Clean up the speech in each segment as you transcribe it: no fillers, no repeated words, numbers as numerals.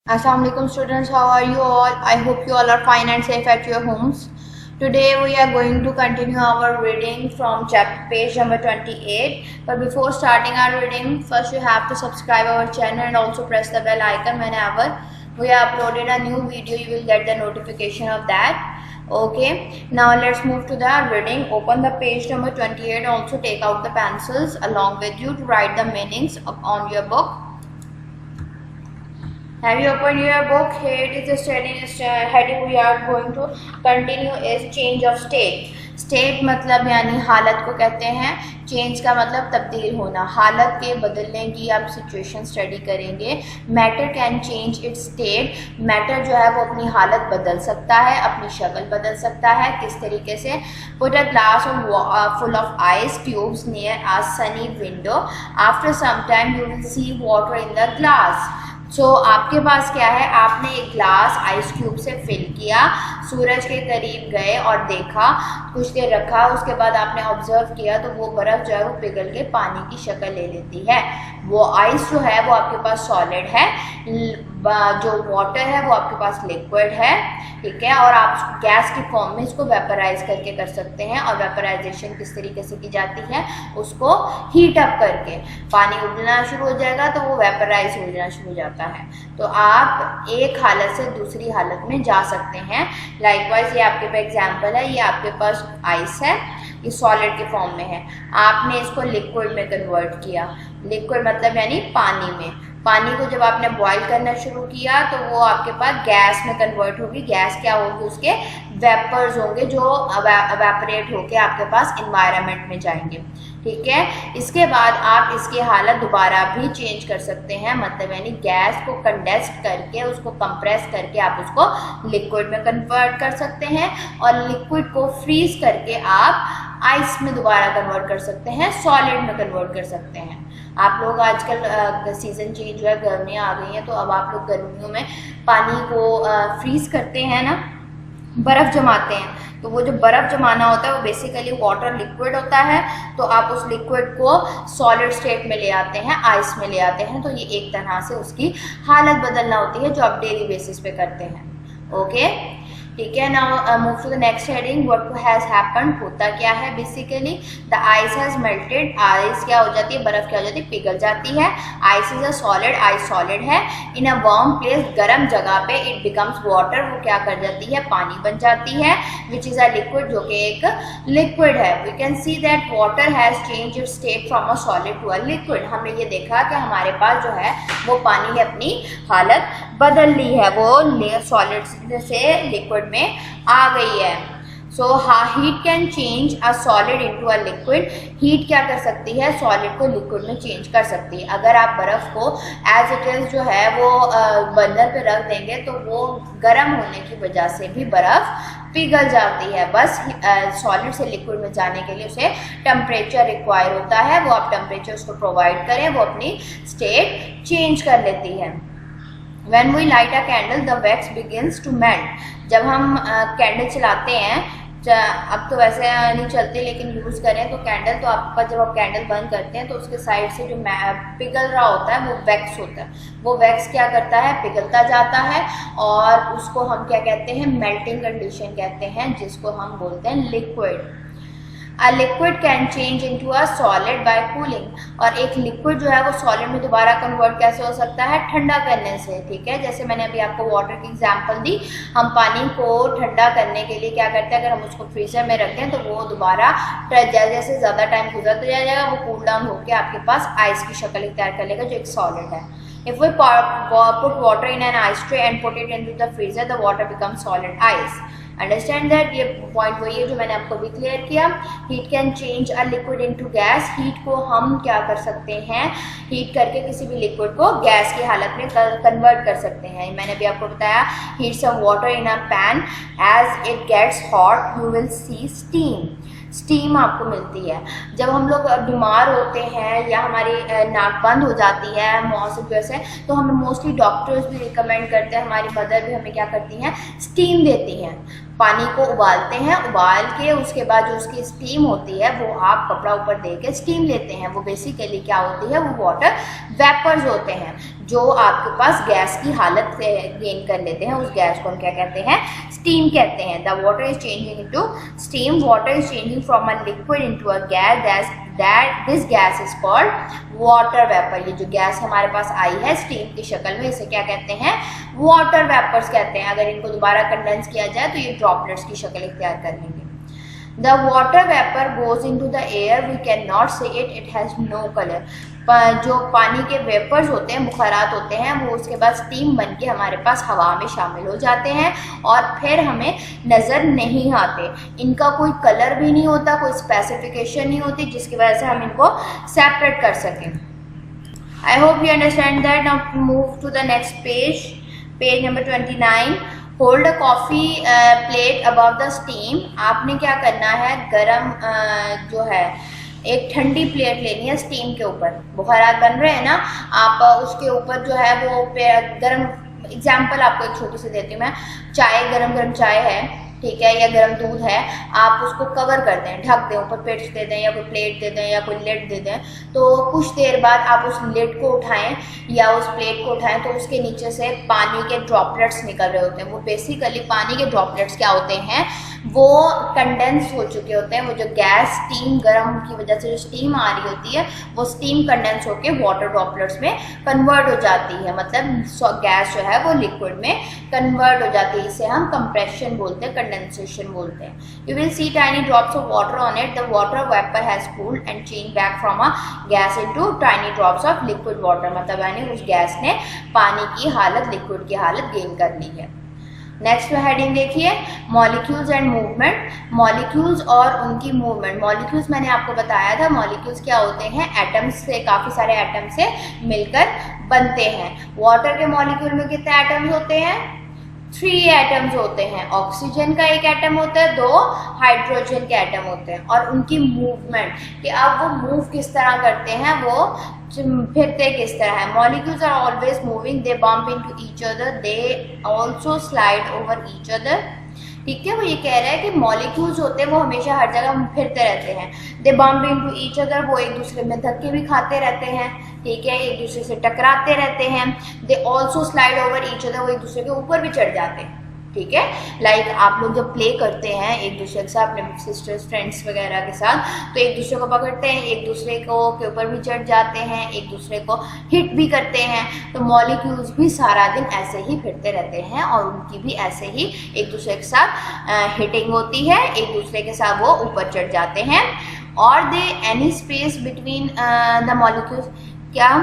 Assalamu alaikum students, how are you all? I hope you all are fine and safe at your homes. Today we are going to continue our reading from chapter page number 28. But before starting our reading, first you have to subscribe our channel and also press the bell icon. Whenever we have uploaded a new video, you will get the notification of that. Okay, now let's move to the reading. Open the page number 28. Also take out the pencils along with you to write the meanings on your book. Have you opened your book? Here it is the heading we are going to continue is change of state. State मतलब यानी हालत को कहते हैं, change का मतलब तब्दील होना, हालत के बदलने की आप सिचुएशन स्टडी करेंगे. Matter can change its state. Matter जो है वो अपनी हालत बदल सकता है, अपनी शक्ल बदल सकता है. किस तरीके से? Put a glass full of ice cubes near a sunny window. After some time you will see water in the glass. So आपके पास क्या है, आपने एक ग्लास आइस क्यूब से फिल किया, सूरज के करीब गए और देखा, कुछ देर रखा, उसके बाद आपने ऑब्जर्व किया तो वो बर्फ़ जो है वो पिघल के पानी की शक्ल ले लेती है. वो आइस जो है वो आपके पास सॉलिड है, जो वाटर है वो आपके पास लिक्विड है, ठीक है. और आप गैस की फॉर्म में इसको वेपराइज करके कर सकते हैं. और वेपराइजेशन किस तरीके से की जाती है, उसको हीट अप करके पानी उबलना शुरू हो जाएगा तो वो वेपराइज हो जाना शुरू हो जाता है. तो आप एक हालत से दूसरी हालत में जा सकते हैं. लाइकवाइज ये आपके पास एग्जाम्पल है, ये आपके पास आइस है, ये सॉलिड के फॉर्म में है, आपने इसको लिक्विड में कन्वर्ट किया. लिक्विड मतलब यानी पानी में. पानी को जब आपने बॉईल करना शुरू किया तो वो आपके पास गैस में कन्वर्ट होगी. गैस क्या होगी, उसके वेपर्स होंगे जो एवेपोरेट होके आपके पास इन्वायरमेंट में जाएंगे, ठीक है. इसके बाद आप इसकी हालत दोबारा भी चेंज कर सकते हैं, मतलब यानी गैस को कंडेंस्ड करके उसको कंप्रेस करके आप उसको लिक्विड में कन्वर्ट कर सकते हैं. और लिक्विड को फ्रीज करके आप आइस में दोबारा कन्वर्ट कर सकते हैं, सॉलिड में कन्वर्ट कर सकते हैं. आप लोग आजकल सीज़न चेंज हुआ है, गर्मियाँ आ गई हैं, तो अब आप लोग गर्मियों में पानी को फ्रीज़ करते हैं ना, बर्फ़ जमाते हैं. तो वो जो बर्फ़ जमाना होता है वो बेसिकली वाटर लिक्विड होता है. तो आप उस लिक्विड को सॉलिड स्टेट में ले आते हैं, आइस में ले आते हैं. तो ये एक तरह से उसकी हालत बदलना होती है जो आप डेली बेसिस पे करते हैं. ओके, ठीक है. Now move to the next heading. What has happened, होता क्या है basically. The ice has melted. Ice क्या हो जाती है, बर्फ क्या हो जाती है, पिघल जाती है. Ice is a solid, ice solid है. इन अ वार्म प्लेस, गर्म जगह पे, इट बिकम्स वाटर, वो क्या कर जाती है, पानी बन जाती है. विच इज अ लिक्विड, जो कि एक लिक्विड है. We can see that water has change its state from a solid to a liquid. हमने ये देखा कि हमारे पास जो है वो पानी ने अपनी हालत बदल ली है, वो सॉलिड से लिक्विड में आ गई है. So heat can change a solid into a liquid. Heat क्या कर सकती है, सॉलिड को लिक्विड में चेंज कर सकती है. अगर आप बर्फ़ को एज इट इज़ जो है वो बर्नर पे रख देंगे तो वो गर्म होने की वजह से भी बर्फ़ पिघल जाती है. बस सॉलिड से लिक्विड में जाने के लिए उसे टेम्परेचर रिक्वायर होता है. वो आप टेम्परेचर उसको प्रोवाइड करें, वो अपनी स्टेट चेंज कर लेती है. When we light a candle, the wax begins to melt. जब हम कैंडल चलाते हैं, अब तो वैसे नहीं चलते लेकिन यूज़ करें तो कैंडल, तो आपका जब आप कैंडल बंद करते हैं तो उसके साइड से जो पिघल रहा होता है वो वैक्स होता है. वो वैक्स क्या करता है, पिघलता जाता है और उसको हम क्या कहते हैं, मेल्टिंग कंडीशन कहते हैं, जिसको हम बोलते हैं liquid. A liquid can change into a solid by cooling. और एक लिक्विड जो है वो सॉलिड में दोबारा कन्वर्ट कैसे हो सकता है, ठंडा करने से, ठीक है. जैसे मैंने अभी आपको वाटर की एग्जांपल दी. हम पानी को ठंडा करने के लिए क्या करते हैं, अगर हम उसको फ्रीजर में रखते हैं तो वो दोबारा जैसे ज़्यादा टाइम गुजरता जाएगा वो कूल डाउन होकर आपके पास आइस की शक्ल इख्तियार कर लेगा जो एक सॉलिड है. If we put water in an ice tray and put it into the freezer, the water becomes solid ice. Understand that. ये पॉइंट वही है जो मैंने आपको भी क्लियर किया. Heat can change a liquid into gas. Heat को हम क्या कर सकते हैं, हीट करके किसी भी लिक्विड को गैस की हालत में कन्वर्ट कर सकते हैं. मैंने भी आपको बताया, heat some water in a pan, as it gets hot you will see steam. Steam आपको मिलती है. जब हम लोग बीमार होते हैं या हमारी नाक बंद हो जाती है मौसम की वजह से, तो हमें मोस्टली डॉक्टर्स भी रिकमेंड करते हैं, हमारी मदर भी हमें क्या करती हैं, स्टीम देती हैं. पानी को उबालते हैं, उबाल के उसके बाद जो उसकी स्टीम होती है वो आप कपड़ा ऊपर दे के स्टीम लेते हैं। वो बेसिकली क्या होती है, वो वाटर वेपर्स होते हैं जो आपके पास गैस की हालत गेन कर लेते हैं। उस गैस को हम क्या कहते हैं, स्टीम कहते हैं। The water is changing into steam, water is changing from a liquid into a gas, this gas is called water vapour. ये जो गैस हमारे पास आई है स्टीम की शक्ल में, इसे क्या कहते हैं, वाटर वेपर्स कहते हैं। अगर इनको दोबारा कंडेंस किया जाए तो ये ड्रॉपलेट्स की शक्ल इख्तियार कर लेंगे। The water vapour goes in to the air, we can not see it, it has no colour. जो पानी के वेपर्स होते हैं, बुखारात होते हैं, वो उसके बाद स्टीम बन के हमारे पास हवा में शामिल हो जाते हैं और फिर हमें नज़र नहीं आते। इनका कोई कलर भी नहीं होता, कोई स्पेसिफिकेशन नहीं होती जिसकी वजह से हम इनको सेपरेट कर सकें। I hope you understand that. Now move to the next page, page number 29। Hold a coffee plate above the steam. आपने क्या करना है, गरम जो है एक ठंडी प्लेट लेनी है स्टीम के ऊपर, बुखारात बन रहे हैं ना, आप उसके ऊपर जो है वो गरम, एग्जाम्पल आपको एक छोटी सी देती हूँ मैं, चाय, गरम चाय है, ठीक है, या गर्म दूध है, आप उसको कवर कर दें, ढक दें, ऊपर पेट दे दें या कोई प्लेट दे दें या कोई लिड दे दें, तो कुछ देर बाद आप उस लिड को उठाएं या उस प्लेट को उठाएं तो उसके नीचे से पानी के ड्रॉपलेट्स निकल रहे होते हैं। वो बेसिकली पानी के ड्रॉपलेट्स क्या होते हैं, वो कंडेंस हो चुके होते हैं। वो जो गैस स्टीम गर्म की वजह से जो स्टीम आ रही होती है वो स्टीम कंडेंस होकर वाटर ड्रॉपलेट्स में कन्वर्ट हो जाती है, मतलब गैस जो है वो लिक्विड में कन्वर्ट हो जाती है। इसे हम कंप्रेशन बोलते हैं, कंडेंसेशन बोलते हैं। You will C tiny drops of water on it, the water vapour has cooled and change back from a gas into tiny drops of liquid water, मतलब यानी उस गैस ने पानी की हालत, लिक्विड की हालत गेन कर ली है। नेक्स्ट हेडिंग देखिए, मॉलिक्यूल्स एंड मूवमेंट। मॉलिक्यूल्स और उनकी मूवमेंट। मॉलिक्यूल्स मैंने आपको बताया था, मॉलिक्यूल्स क्या होते हैं, एटम्स से, काफ़ी सारे एटम से मिलकर बनते हैं। वाटर के मॉलिक्यूल में कितने एटम्स होते हैं, 3 एटम्स होते हैं। ऑक्सीजन का एक एटम होता है, 2 हाइड्रोजन के एटम होते हैं। और उनकी मूवमेंट, कि अब वो मूव किस तरह करते हैं, वो फिरते किस तरह है। Molecules are always moving, they bump into each other, they also slide over each other. ठीक है, वो ये कह रहा है कि मॉलिक्यूल्स होते हैं वो हमेशा हर जगह फिरते रहते हैं। दे बम्प इनटू ईच अदर, वो एक दूसरे में धक्के भी खाते रहते हैं, ठीक है, एक दूसरे से टकराते रहते हैं। दे also slide over each other, वो एक दूसरे के ऊपर भी चढ़ जाते हैं, ठीक है। लाइक आप लोग जब प्ले करते हैं एक दूसरे के साथ, अपने सिस्टर्स, फ्रेंड्स वगैरह के साथ, तो एक दूसरे को पकड़ते हैं, एक दूसरे को के ऊपर भी चढ़ जाते हैं, एक दूसरे को हिट भी करते हैं। तो मॉलिक्यूल्स भी सारा दिन ऐसे ही फिरते रहते हैं और उनकी भी ऐसे ही एक दूसरे के साथ हिटिंग होती है, एक दूसरे के साथ वो ऊपर चढ़ जाते हैं। और they any space between the molecules, क्या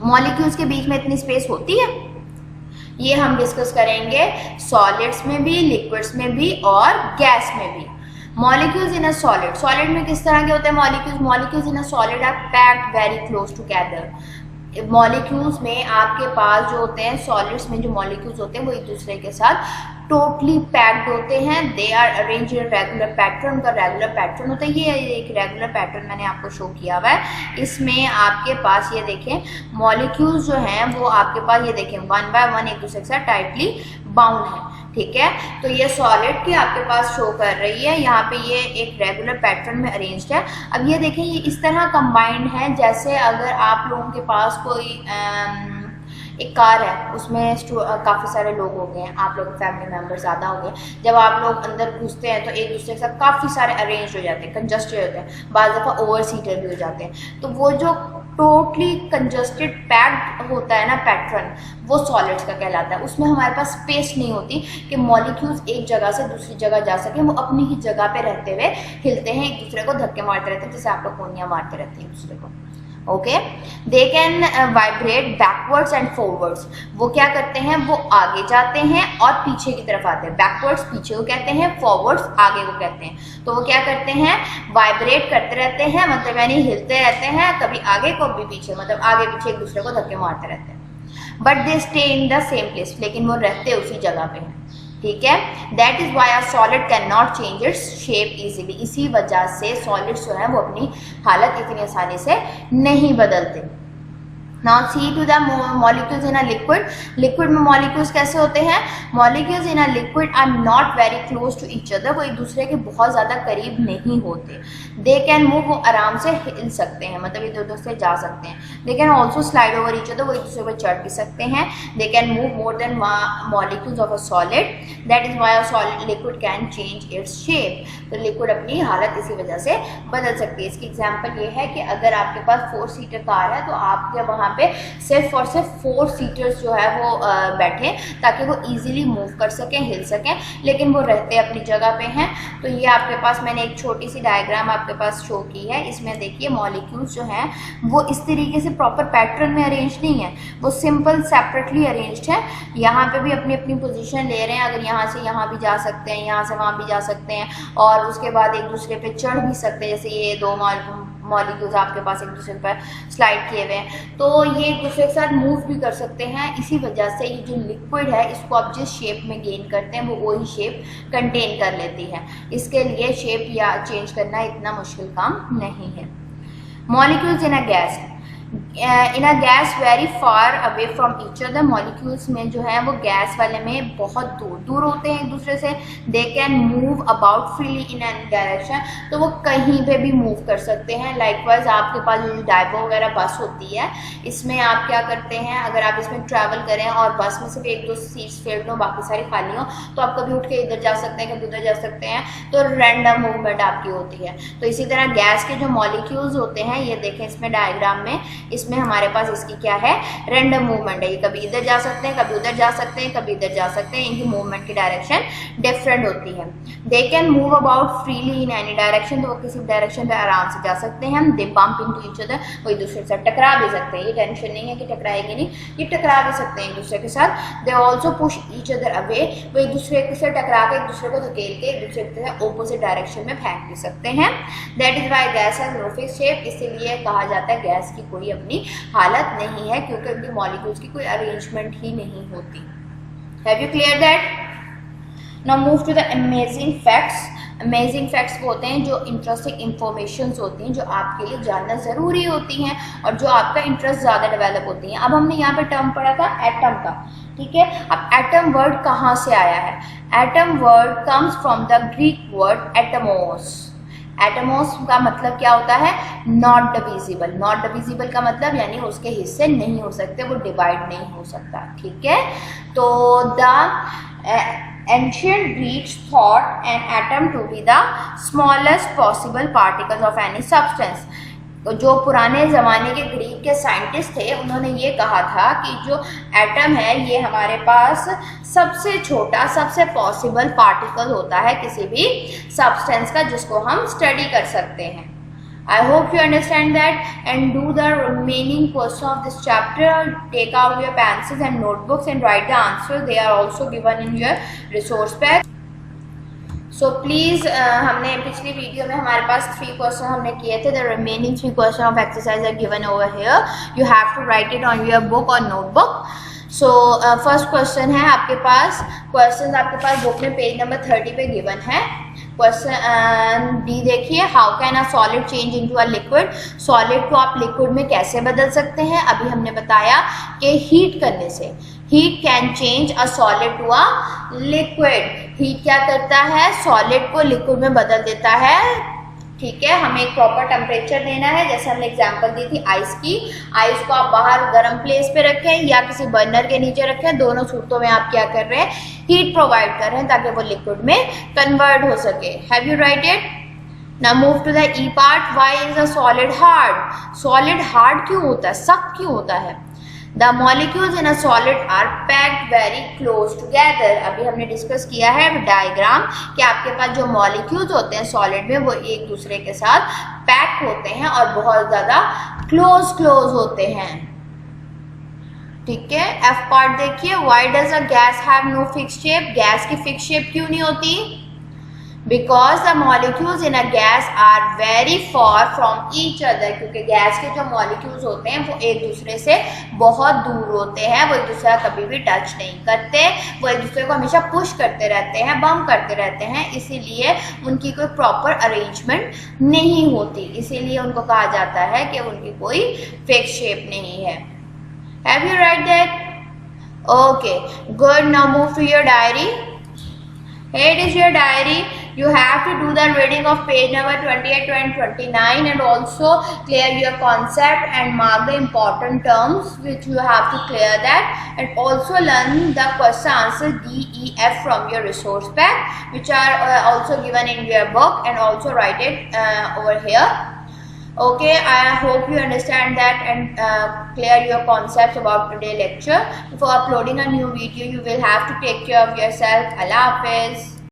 मॉलिक्यूल्स के बीच में इतनी स्पेस होती है, ये हम डिस्कस करेंगे सॉलिड्स में भी, लिक्विड्स में भी और गैस में भी। Molecules in a solid, solid में किस तरह के होते हैं molecules, molecules in a solid are packed very close together. Molecules में आपके पास जो होते हैं, सॉलिड्स में जो मॉलिक्यूल्स होते हैं वो एक दूसरे के साथ टोटली पैक्ड होते हैं। They are arrange in regular pattern, का रेगुलर पैटर्न होता है। ये एक रेगुलर पैटर्न मैंने आपको शो किया हुआ है। इसमें आपके पास ये देखें, मॉलिक्यूल्स जो हैं वो आपके पास ये देखें 1 बाय 1 एक दूसरे के साथ टाइटली बाउंड है, ठीक है। तो ये सॉलिड की आपके पास शो कर रही है, यहाँ पे ये एक रेगुलर पैटर्न में अरेंज्ड है। अब ये देखें, ये इस तरह कंबाइंड है जैसे अगर आप लोगों के पास कोई एक कार है, उसमें काफ़ी सारे लोग हो गए हैं, आप लोग फैमिली मेम्बर ज़्यादा हो गए। जब आप लोग अंदर घुसते हैं तो एक दूसरे के साथ काफ़ी सारे अरेंज हो जाते हैं, कंजस्टेड होते हैं, बाज़ दफ़ा ओवर सीटर भी हो जाते हैं। तो वो जो टोटली कंजस्टेड पैक्ड होता है ना पैटर्न, वो सॉलिड्स का कहलाता है। उसमें हमारे पास स्पेस नहीं होती कि मॉलिक्यूल्स एक जगह से दूसरी जगह जा सकें, वो अपनी ही जगह पे रहते हुए हिलते हैं, एक दूसरे को धक्के मारते रहते हैं, जैसे आप लोग कोनियाँ मारते रहते हैं एक दूसरे को। Okay, they can vibrate backwards and forwards. वो क्या करते हैं, वो आगे जाते हैं और पीछे की तरफ आते हैं। बैकवर्ड्स पीछे को कहते हैं, फॉरवर्ड्स आगे को कहते हैं। तो वो क्या करते हैं, वाइब्रेट करते रहते हैं, मतलब यानी हिलते रहते हैं, कभी आगे कभी पीछे, मतलब आगे पीछे एक दूसरे को धक्के मारते रहते हैं। But they stay in the same place, लेकिन वो रहते उसी जगह पे हैं, ठीक है। That is why a solid can not change its shape easily. इसी वजह से सॉलिड्स जो है वो अपनी हालत इतनी आसानी से नहीं बदलते। Now see to the molecules in a liquid. Liquid में मॉलिक्यूल्स कैसे होते हैं? Molecules in a liquid are not very close to each other, वो एक दूसरे के बहुत ज़्यादा करीब नहीं होते। दे कैन मूव, वो आराम से हिल सकते हैं, मतलब इधर उधर से जा सकते हैं। They can also slide over each other, वो एक दूसरे पर चढ़ भी सकते हैं। They can move more than molecules of a solid, that is why a solid liquid can change its shape. तो लिक्विड अपनी हालत इसी वजह से बदल सकती है। इसकी एग्जाम्पल ये है कि अगर आपके पास 4 सीटर कार है तो आप जब वहाँ पे सिर्फ और सिर्फ 4 सीटर्स जो है वो बैठे, ताकि वो इजीली मूव कर सकें, हिल सकें, लेकिन वो रहते अपनी जगह पे हैं। तो ये आपके पास मैंने एक छोटी सी डायग्राम आपके पास शो की है। इसमें देखिए मॉलिक्यूल्स जो हैं वो इस तरीके से प्रॉपर पैटर्न में अरेंज नहीं है, वो सिंपल सेपरेटली अरेंज्ड है। यहाँ पे भी अपनी अपनी पोजीशन ले रहे हैं, अगर यहाँ से यहाँ भी जा सकते हैं, यहाँ से वहाँ भी जा सकते हैं, और उसके बाद एक दूसरे पे चढ़ भी सकते हैं। जैसे ये 2 मॉलिक्यूल्स आपके पास एक दूसरे पर स्लाइड किए हुए हैं, तो ये एक दूसरे के साथ मूव भी कर सकते हैं। इसी वजह से ये जो लिक्विड है इसको आप जिस शेप में गेन करते हैं वो वही शेप कंटेन कर लेती है। इसके लिए शेप या चेंज करना इतना मुश्किल काम नहीं है। Molecules in a gas, in a gas very far away from each other. Molecules में जो है वो गैस वाले में बहुत दूर दूर होते हैं एक दूसरे से। They can move about freely in any direction, तो वो कहीं पे भी मूव कर सकते हैं। लाइकवाइज आपके पास जो डायबो वगैरह बस होती है, इसमें आप क्या करते हैं, अगर आप इसमें ट्रैवल करें और बस में सिर्फ 1-2 सीट्स फिल्ड हो, बाकी सारी खाली हो, तो आप कभी उठ के इधर जा सकते हैं, कभी उधर जा सकते हैं, तो रैंडम मूवमेंट आपकी होती है। तो इसी तरह गैस के जो मॉलिक्यूल्स होते हैं, ये देखें इसमें डायग्राम में, इसमें हमारे पास इसकी क्या है, रैंडम मूवमेंट है। ये कभी इधर जा सकते हैं, कभी उधर जा सकते हैं, कभी इधर जा सकते हैं। इनकी मूवमेंट की डायरेक्शन डिफरेंट होती है। They can move about freely in any direction, तो वो किसी डायरेक्शन पे आराम से जा सकते हैं। दे बम्प इनटू ईच अदर, वो एक दूसरे के साथ टकरा भी सकते हैं। ये टेंशन नहीं है कि टकराएंगे नहीं, ये टकरा भी सकते हैं एक दूसरे के साथ। They also push each other away, वो एक दूसरे से टकरा के एक दूसरे को धकेल के एक दूसरे के साथ ऑपोजिट डायरेक्शन में फेंक भी सकते हैं। That is why gas has no fixed shape, इसीलिए कहा जाता है गैस की कोई अपनी हालत नहीं है, क्योंकि उनकी मॉलिक्यूल्स की कोई अरेंजमेंट ही नहीं होती। Have you clear that? Now move to the amazing facts. Amazing facts वो होते हैं जो इंटरेस्टिंग इंफॉर्मेशंस होती हैं, जो आपके लिए जानना ज़रूरी होती हैं और जो आपका इंटरेस्ट ज़्यादा डेवलप होती हैं। अब हमने यहाँ पे टर्म पढ़ा था एटम का, ठीक है। अब एटम वर्ड कहाँ से आया है? Atom word comes from the Greek word Atmos. Atmos का मतलब क्या होता है? Not divisible. नॉट डिविजिबल का मतलब यानी उसके हिस्से नहीं हो सकते, वो डिवाइड नहीं हो सकता, ठीक है। तो the ancient Greeks thought an atom to be the smallest possible particles of any substance. जो पुराने ज़माने के ग्रीक के साइंटिस्ट थे, उन्होंने ये कहा था कि जो एटम है ये हमारे पास सबसे छोटा, सबसे पॉसिबल पार्टिकल होता है किसी भी सब्सटेंस का, जिसको हम स्टडी कर सकते हैं। I hope you understand that and do the remaining question of this chapter. Take out your pencils and notebooks and write the answer. They are also given in your resource pack. So please, हमने पिछली video में हमारे पास 3 question हमने किए थे. The remaining 3 question of exercise are given over here. You have to write it on your book or notebook. So first question है आपके पास, question आपके पास बुक में पेज नंबर 30 पे गिवन है. क्वेश्चन डी देखिए, how can a solid change into a liquid. Solid को आप liquid में कैसे बदल सकते हैं? अभी हमने बताया कि हीट करने से. Heat can change a solid to a liquid. Heat क्या करता है? सॉलिड को लिक्विड में बदल देता है, ठीक है. हमें एक प्रॉपर टेम्परेचर देना है, जैसे हमने एग्जांपल दी थी आइस की. आइस को आप बाहर गर्म प्लेस पे रखें या किसी बर्नर के नीचे रखें, दोनों सूरतों में आप क्या कर रहे हैं? हीट प्रोवाइड कर रहे हैं ताकि वो लिक्विड में कन्वर्ट हो सके. Have you write it? Now move to the E part. Why is a solid hard? Solid hard क्यों होता है, सख्त क्यों होता है? The molecules in a solid are packed very close together. अभी हमने डिस्कस किया है डायग्राम कि आपके पास जो मॉलिक्यूल्स होते हैं सॉलिड में वो एक दूसरे के साथ पैक होते हैं और बहुत ज़्यादा क्लोज होते हैं, ठीक है. एफ पार्ट देखिए, why does a gas have no fixed shape? Gas की फिक्स शेप क्यों नहीं होती? Because the molecules in a gas are very far from each other. क्योंकि गैस के जो मॉलिक्यूल्स होते हैं वो एक दूसरे से बहुत दूर होते हैं, वो एक दूसरे का कभी भी टच नहीं करते, वो एक दूसरे को हमेशा पुश करते रहते हैं, बम करते रहते हैं. इसीलिए उनकी कोई प्रॉपर अरेंजमेंट नहीं होती, इसीलिए उनको कहा जाता है कि उनकी कोई फिक्स शेप नहीं है. Have you read that? Okay, good. Now move to your diary. Here is your diary. You have to do the reading of page number 28 and 29 and also clear your concept and mark the important terms which you have to clear that, and also learn the question answer D, E, F from your resource pack which are also given in your book, and also write it over here. Okay, I hope you understand that and clear your concepts about today's lecture. Before uploading a new video, you will have to take care of yourself. Allah Hafiz.